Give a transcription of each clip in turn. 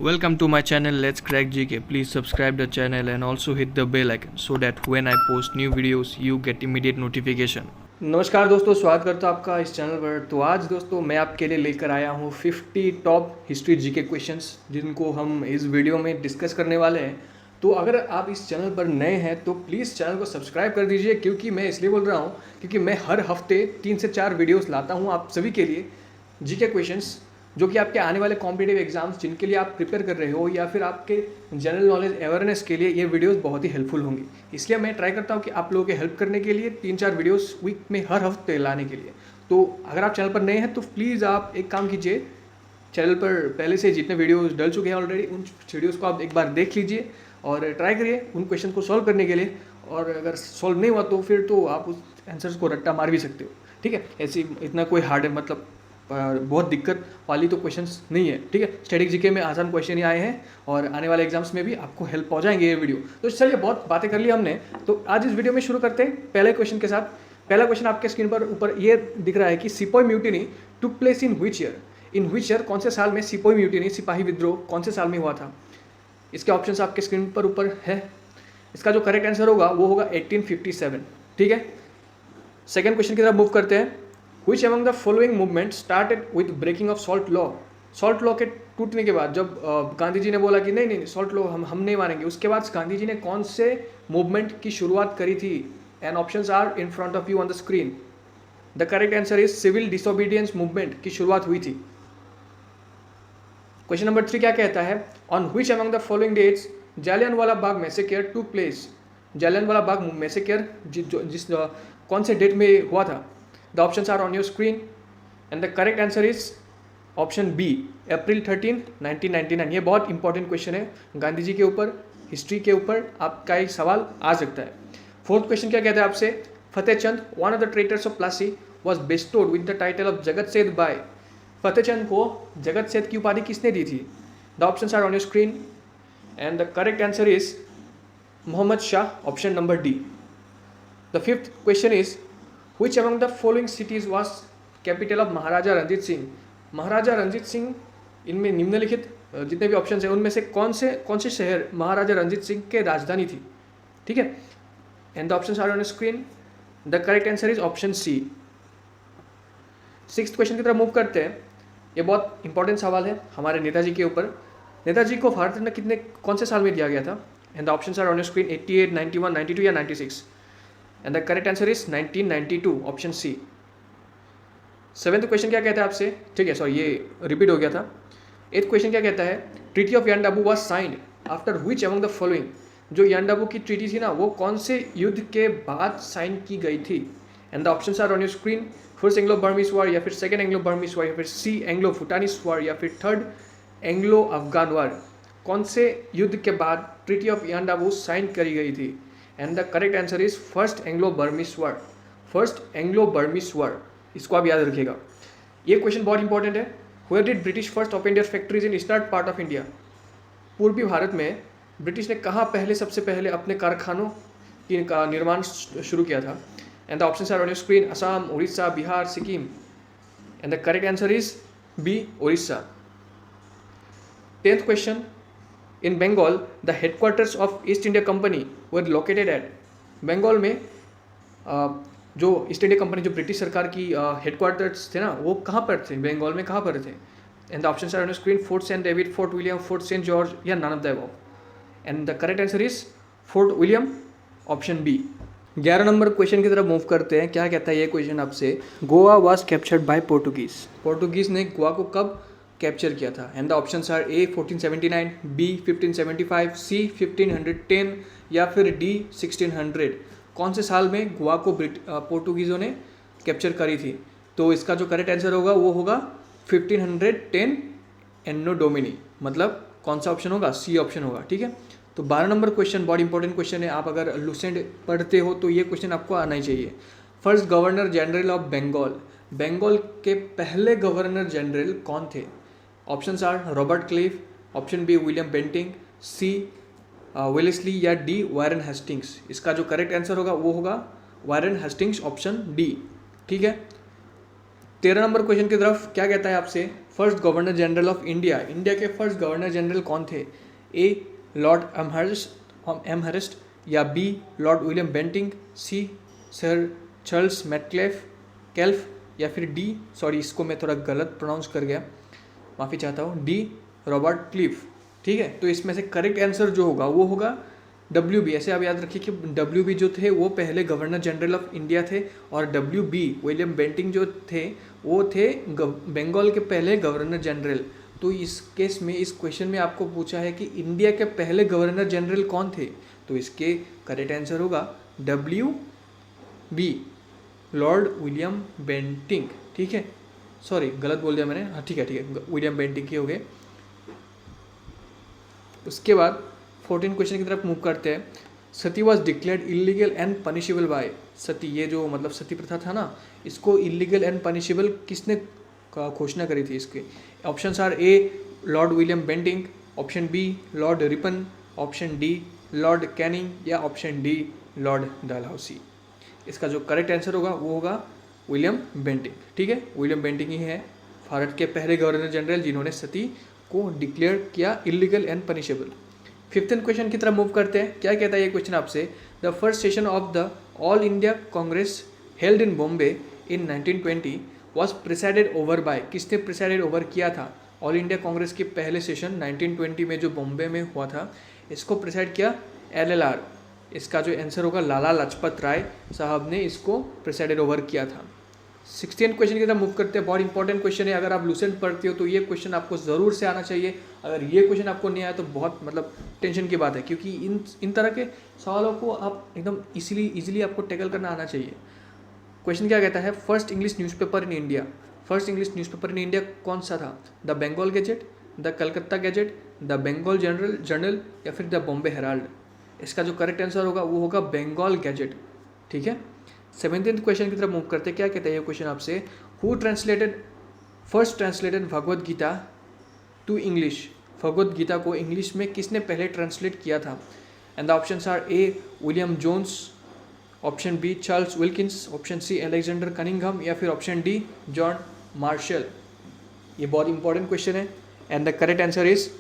Welcome to my channel Let's Crack GK. Please subscribe the channel and also hit the bell icon so that when I post new videos you get immediate notification. नमस्कार दोस्तों, स्वागत करता हूँ आपका इस channel पर। तो आज दोस्तों मैं आपके लिए लेकर आया हूँ 50 टॉप हिस्ट्री जीके क्वेश्चंस जिनको हम इस वीडियो में डिस्कस करने वाले हैं। तो अगर आप इस चैनल पर नए हैं तो प्लीज़ चैनल को सब्सक्राइब कर दीजिए, क्योंकि मैं इसलिए बोल रहा हूँ क्योंकि मैं हर हफ्ते 3 से 4 वीडियोस लाता हूँ आप सभी के लिए जीके क्वेश्चंस, जो कि आपके आने वाले कॉम्पिटिटिव एग्जाम्स जिनके लिए आप प्रिपेयर कर रहे हो या फिर आपके जनरल नॉलेज अवेयरनेस के लिए ये वीडियोस बहुत ही हेल्पफुल होंगी। इसलिए मैं ट्राई करता हूँ कि आप लोगों के हेल्प करने के लिए 3-4 वीडियोस वीक में हर हफ्ते लाने के लिए। तो अगर आप चैनल पर नए हैं तो प्लीज़ आप एक काम कीजिए, चैनल पर पहले से जितने वीडियोज़ डल चुके हैं ऑलरेडी उन वीडियोज़ को आप एक बार देख लीजिए और ट्राई करिए उन क्वेश्चन को सॉल्व करने के लिए। और अगर सॉल्व नहीं हुआ तो फिर तो आप उस आंसर्स को रट्टा मार भी सकते हो, ठीक है। ऐसी इतना कोई हार्ड है, मतलब बहुत दिक्कत वाली तो क्वेश्चंस नहीं है, ठीक है। स्टैटिक जीके में आसान क्वेश्चन ही आए हैं और आने वाले एग्जाम्स में भी आपको हेल्प हो जाएंगे ये वीडियो। तो चलिए, बहुत बातें कर ली हमने, तो आज इस वीडियो में शुरू करते हैं पहले क्वेश्चन के साथ। पहला क्वेश्चन आपके स्क्रीन पर ऊपर ये दिख रहा है कि sepoy mutiny took place in which year. In which year, कौन से साल में सिपोई म्यूटिनी सिपाही विद्रोह कौन से साल में हुआ था। इसके ऑप्शन आपके स्क्रीन पर ऊपर है। इसका जो करेक्ट आंसर होगा वो होगा 1857, ठीक है। सेकेंड क्वेश्चन की तरफ मूव करते हैं। Which among the following movement started with breaking of salt law? Salt law के टूटने के बाद जब गांधी जी ने बोला कि नहीं सॉल्ट लॉ हम नहीं मानेंगे, उसके बाद गांधी जी ने कौन से मूवमेंट की शुरुआत करी थी। And options are in front of you on the screen. The correct answer is civil disobedience movement की शुरुआत हुई थी। क्वेश्चन नंबर 3 क्या कहता है, on which among the following dates Jallianwala Bagh massacre took place. Jallianwala Bagh massacre जिस कौन से डेट में हुआ था। The options are on your screen and the correct answer is option B, April 13, 1999। ये बहुत इंपॉर्टेंट क्वेश्चन है, गांधी जी के ऊपर, हिस्ट्री के ऊपर आपका एक सवाल आ सकता है। फोर्थ क्वेश्चन क्या कहता है आपसे, Fatehchand one of the traitors of Plassey was bestowed with the title of जगत सेठ बाय। फतेहचंद को जगत सेठ की उपाधि किसने दी थी। The options are on your screen and the correct answer is Mohammad Shah, option number D. The fifth question is Which among the following cities was capital of Maharaja Ranjit Singh. Maharaja Ranjit Singh, इनमें निम्नलिखित जितने भी ऑप्शंस हैं उनमें से कौन से शहर महाराजा रंजीत सिंह के राजधानी थी, ठीक है। And the options are on screen. The correct answer is option C. Sixth question की तरफ मूव करते हैं। ये बहुत इंपॉर्टेंट सवाल है हमारे नेताजी के ऊपर। नेताजी को भारत रत्न कौन से साल में दिया गया था। And the options are on screen, 88, 91, 92 या 96। And the correct answer is 1992, option C. Seventh question क्या कहता है आपसे, ठीक है, सॉरी ये रिपीट हो गया था। एथ क्वेश्चन क्या कहता है, treaty of Yandabo was signed after which among the following. जो यानडाबू की ट्रीटी थी ना, वो कौन से युद्ध के बाद साइन की गई थी। And the options are on your screen. First Anglo Burmese war या फिर सेकेंड एंग्लो बर्मीज वॉर या फिर सी एंग्लो भूटानिस वॉर या फिर थर्ड एंग्लो अफगान वॉर। कौन से युद्ध के बाद ट्रीटी ऑफ यानडाबू साइन करी गई थी। And the correct answer is first Anglo Burmese war. First Anglo Burmese war, इसको आप याद रखिएगा। ये क्वेश्चन बहुत इंपॉर्टेंट है। Where did British first open their factories in eastern part of India. पूर्वी भारत में ब्रिटिश ने कहाँ सबसे पहले अपने कारखानों का निर्माण शुरू किया था। And the options are on your screen, Assam, Orissa, Bihar, Sikkim. And the correct answer is B, Orissa. 10th question, in Bengal the headquarters of East India Company were located at. Bengal में जो ईस्ट इंडिया कंपनी, जो ब्रिटिश सरकार की हेडक्वार्टर्स थे ना, वो कहाँ पर थे, बंगाल में कहाँ पर थे। And the options are on screen, fort saint David, fort William, fort saint George या none of the above. And the correct answer is fort William, option B. 11 number question की तरफ मूव करते हैं। क्या कहता है ये क्वेश्चन आपसे, Goa was captured by Portuguese. Portuguese ने गोवा को कब कैप्चर किया था। And the options are A 1479, B 1575, C 1510 या फिर डी 1600। कौन से साल में गोवा को पोर्टुगीज़ों ने कैप्चर करी थी। तो इसका जो करेक्ट आंसर होगा वो होगा 1510 एन्नो डोमिनी। मतलब कौन सा ऑप्शन होगा, सी ऑप्शन होगा, ठीक है। तो 12 नंबर क्वेश्चन बहुत इंपॉर्टेंट क्वेश्चन है। आप अगर लुसेंट पढ़ते हो तो ये क्वेश्चन आपको आना ही चाहिए। First governor general of Bengal. Bengal के पहले गवर्नर जनरल कौन थे। Options are Robert Clive, option B William Bentinck, C Wellesley या डी वारन हेस्टिंग्स। इसका जो करेक्ट आंसर होगा वो होगा वारन हेस्टिंग्स, ऑप्शन डी, ठीक है। 13 नंबर क्वेश्चन की तरफ क्या कहता है आपसे, first governor general of India, India के फर्स्ट गवर्नर जनरल कौन थे? ए लॉर्ड एमहर्स्ट, या बी लॉर्ड विलियम बेंटिंग, सी सर चार्ल्स मैटक्लेफ कैल्फ, या फिर डी, सॉरी इसको मैं थोड़ा गलत प्रोनाउंस कर गया, माफ़ी चाहता हूँ, डी रॉबर्ट क्लीफ। ठीक है, तो इसमें से करेक्ट आंसर जो होगा वो होगा WB। ऐसे आप याद रखिए कि WB जो थे वो पहले गवर्नर जनरल ऑफ इंडिया थे, और WB विलियम बेंटिंग जो थे वो थे बंगाल के पहले गवर्नर जनरल। तो इस केस में, इस क्वेश्चन में आपको पूछा है कि इंडिया के पहले गवर्नर जनरल कौन थे, तो इसके करेक्ट आंसर होगा WB, लॉर्ड विलियम बेंटिंग। ठीक है, सॉरी गलत बोल दिया मैंने, हाँ ठीक है, विलियम बेंटिंग के हो गए। उसके बाद 14 क्वेश्चन की तरफ मूव करते हैं। Sati was declared illegal and punishable by, sati ये जो मतलब सती प्रथा था ना, इसको इलीगल एंड पनिशेबल किसने घोषणा करी थी? इसके options are A Lord William Bentinck, option B Lord Ripon, option D Lord Canning, या ऑप्शन डी लॉर्ड डलहौसी। इसका जो करेक्ट आंसर होगा वो होगा विलियम बेंटिंग। ठीक है, विलियम बेंटिंग ही है भारत के पहले गवर्नर जनरल जिन्होंने सती को डिक्लेयर किया इलीगल एंड पनिशेबल। 15 क्वेश्चन की तरफ मूव करते हैं। क्या कहता है ये क्वेश्चन आपसे? The first session of the all India Congress held in Bombay in 1920 was presided over by, किसने प्रिसाइडेड ओवर किया था? ऑल इंडिया कांग्रेस के पहले सेशन 1920 में जो बॉम्बे में हुआ था, इसको प्रिसाइड किया LLR। इसका जो आंसर होगा लाला लाजपत राय साहब ने इसको प्रिसाइडेड ओवर किया था। 16 क्वेश्चन की तरफ मूव करते हैं। बहुत इंपॉर्टेंट क्वेश्चन है, अगर आप लूसेंट पढ़ते हो तो ये क्वेश्चन आपको ज़रूर से आना चाहिए। अगर ये क्वेश्चन आपको नहीं आया तो बहुत मतलब टेंशन की बात है, क्योंकि इन तरह के सवालों को आप एकदम इजीली आपको टैकल करना आना चाहिए। क्वेश्चन क्या कहता है? First English newspaper in India, first English newspaper in India कौन सा था? The Bengal gazette, the Calcutta gazette, the Bengal journal, या फिर द बॉम्बे हेराल्ड। इसका जो करेक्ट आंसर होगा वो होगा बंगाल गैजेट। ठीक है, 17th क्वेश्चन की तरफ मूव करते हैं। क्या कहता है ये क्वेश्चन आपसे? Who first translated Bhagavad Gita to English, Bhagavad Gita को इंग्लिश में किसने पहले ट्रांसलेट किया था? And the options are A William Jones, option B Charles Wilkins, option C Alexander Cunningham, या फिर ऑप्शन डी जॉन मार्शल। ये बहुत इंपॉर्टेंट क्वेश्चन है, and the correct answer is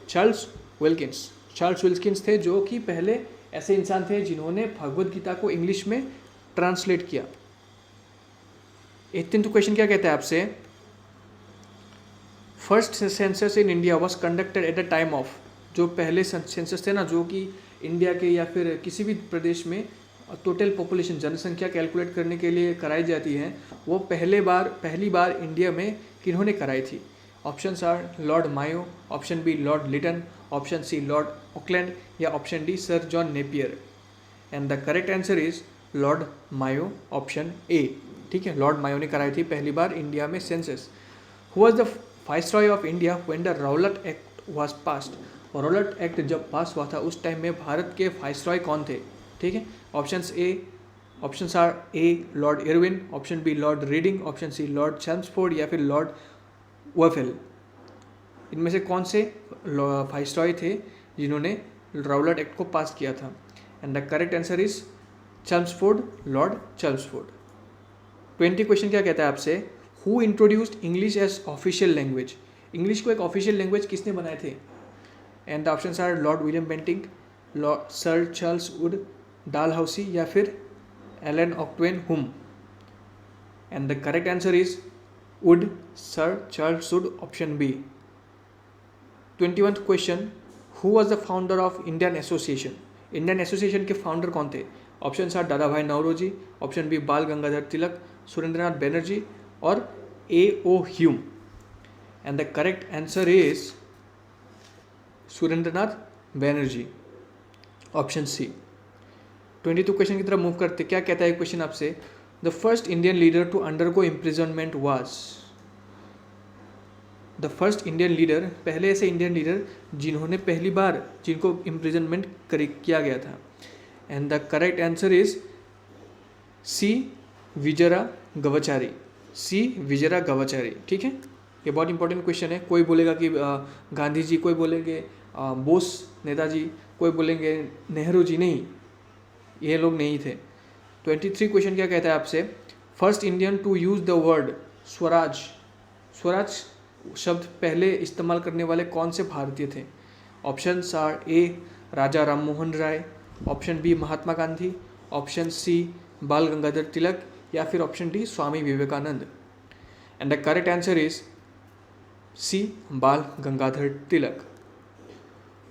Charles Wilkins. Charles Wilkins थे जो कि पहले ऐसे इंसान थे जिन्होंने भगवद गीता को इंग्लिश में ट्रांसलेट किया। 18th क्वेश्चन क्या कहता है आपसे? First census in India was conducted at the time of, जो पहले सेंसस थे ना, जो कि इंडिया के या फिर किसी भी प्रदेश में टोटल पॉपुलेशन, जनसंख्या कैलकुलेट करने के लिए कराई जाती है, वो पहली बार इंडिया में किन्होंने कराई थी? Options are Lord Mayo, option B Lord Lytton, option C Lord Auckland, या option D sir John Napier. And the correct answer is Lord Mayo, option A. ठीक है, लॉर्ड मायो ने कराई थी पहली बार इंडिया में census. Who was the viceroy of India when the Rowlatt act was passed, Rowlatt act जब pass हुआ था उस टाइम में भारत के वाइसरॉय कौन थे? ठीक है, options are A Lord Irwin, option B Lord Reading, option C Lord Chelmsford, या फिर लॉर्ड वफेल। इनमें से कौन से वाइसरॉय थे जिन्होंने राउलट एक्ट को पास किया था? And the correct answer is Chelmsford, Lord Chelmsford. 20 question क्या कहता है आपसे? Who introduced English as official language, English को एक ऑफिशियल लैंग्वेज किसने बनाए थे? And the options are Lord William Bentinck, Sir Charles Wood, Dalhousie, या फिर Allan Octavian Hume. And the correct answer is Wood, Sir Charles Wood, option B. 21th question, who was the founder of Indian Association, Indian association के founder कौन थे? Options are दादा भाई Naoroji, option B बाल गंगाधर तिलक, सुरेंद्रनाथ बैनर्जी, और A.O. Hume. And the correct answer is Surendranath Banerjee, option C. 22 question की तरफ move करते। क्या कहता है क्वेश्चन आपसे? The first Indian leader to undergo imprisonment was, the first Indian leader, पहले ऐसे इंडियन लीडर जिन्होंने पहली बार जिनको इम्प्रिजनमेंट किया गया था। And the correct answer is C Vijayaraghavachari, C Vijayaraghavachari. ठीक है, ये बहुत इंपॉर्टेंट क्वेश्चन है। कोई बोलेगा कि गांधी जी, कोई बोलेंगे बोस नेताजी, कोई बोलेंगे नेहरू जी, नहीं, ये लोग नहीं थे। 23 क्वेश्चन क्या कहता है आपसे? First Indian to use the word swaraj, swaraj शब्द पहले इस्तेमाल करने वाले कौन से भारतीय थे? Options are A Raja Ram Mohan Roy, option B Mahatma Gandhi, option C Bal Gangadhar Tilak या फिर option D Swami Vivekananda. And the correct answer is C Bal Gangadhar Tilak.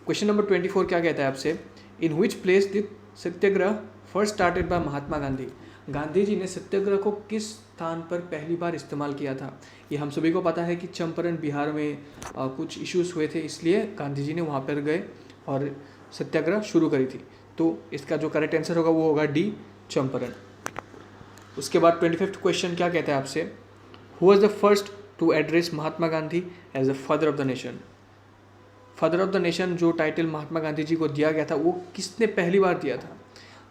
Question number 24 क्या कहता है आपसे? In which place did satyagraha first started by Mahatma Gandhi? Gandhi ji ने सत्याग्रह को किस स्थान पर पहली बार इस्तेमाल किया था? ये हम सभी को पता है कि चंपारण बिहार में कुछ इश्यूज हुए थे, इसलिए गांधी जी ने वहाँ पर गए और सत्याग्रह शुरू करी थी। तो इसका जो करेक्ट आंसर होगा वो होगा डी चंपारण। उसके बाद 25th क्वेश्चन क्या कहता है आपसे? Who was the first to address Mahatma Gandhi as the father of the nation? Father of the nation जो टाइटल महात्मा गांधी जी को दिया गया था वो किसने पहली बार दिया था?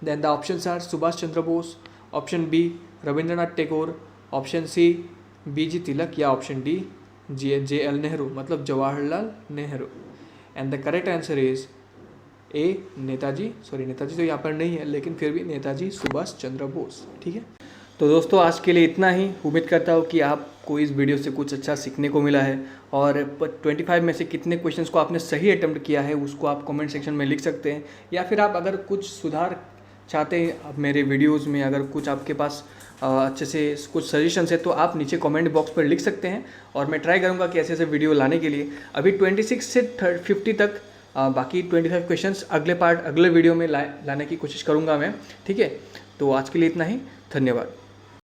Then the options are Subhash Chandra Bose, option B Rabindranath Tagore, option C BG Tilak या ऑप्शन डी JL नेहरू मतलब Jawaharlal Nehru. And the correct answer is A Netaji तो यहाँ पर नहीं है, लेकिन फिर भी नेताजी सुभाष चंद्र बोस। ठीक है, तो दोस्तों आज के लिए इतना ही। उम्मीद करता हूँ कि आपको इस वीडियो से कुछ अच्छा सीखने को मिला है, और 25 में से कितने क्वेश्चंस को आपने सही अटेम्प्ट किया है उसको आप कमेंट सेक्शन में लिख सकते हैं, या फिर आप अगर कुछ सुधार चाहते हैं आप मेरे वीडियोज़ में, अगर कुछ आपके पास अच्छे से कुछ सजेशंस है तो आप नीचे कमेंट बॉक्स पर लिख सकते हैं, और मैं ट्राई करूँगा कि ऐसे ऐसे वीडियो लाने के लिए। अभी 26 से 50 तक बाकी 25 क्वेश्चंस अगले वीडियो में लाने की कोशिश करूँगा मैं। ठीक है, तो आज के लिए इतना ही, धन्यवाद।